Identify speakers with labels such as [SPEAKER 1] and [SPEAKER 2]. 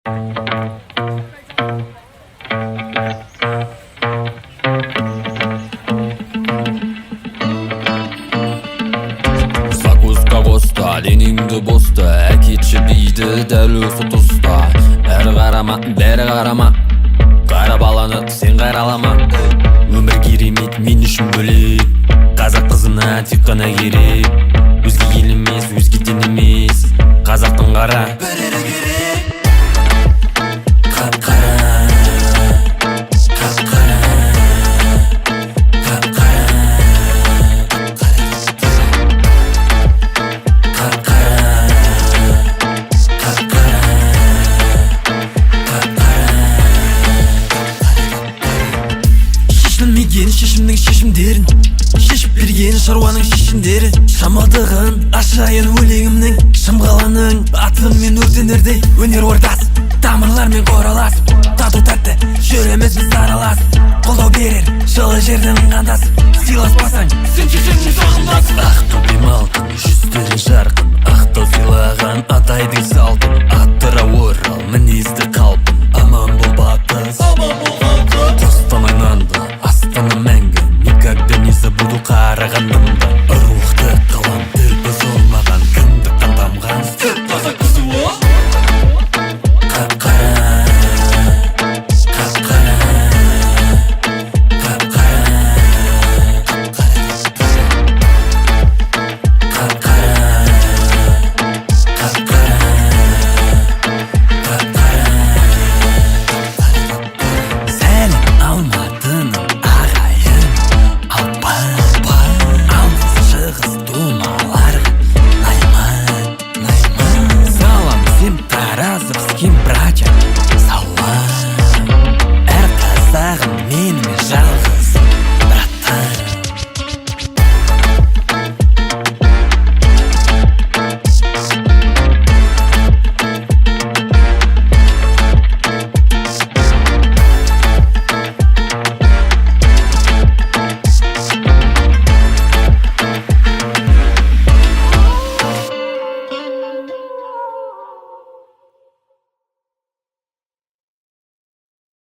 [SPEAKER 1] Закуска коста, денеңді боста, әкетші дейді дәл осы тұста. Әрі қарама, бәрі қарама, қара баланы сен қаралама. Өмір керемет, мен үшін бөлек, қазақ қызына тек қана керек. Өзге ел емес, өзге дін емес, қазақтың қара бірі керек. Қап-қара, қап-қара, қап-қара, шешілмеген шешімнің шешімдерін шешіп берген шаруаның шешімдері. Шамалдығын ашайын өлеңімнің, шымғаланың атымен өртенердей өнер ордасы. Тамырлармен қораласып, тату тәтті жүреміз біз араласып. Қолдау берер жылы жердің қандасы, сыйласпасаң сен шешеңнің жағындасың. Ақтөбе алтын, жүздері жарқын, ақтау сыйлаған атайдың салтын. Аттыра орал, мінезді қалпын, аман бол батыс, аман бол халқым. Қостанай нанды, Астана мәңгі, никогда не забуду қарағандымды. Рухты қалам, тіл бұзылмаған, кіндік тамған степ таза кісі о. Қап-қара, қап-қара, қап-қара, қап-қара, қап-қара, қап-қара. Сәлем Алматының ағайын, алпан, алматы шығыс думаларға, найман. Салам всем таразовским братьям,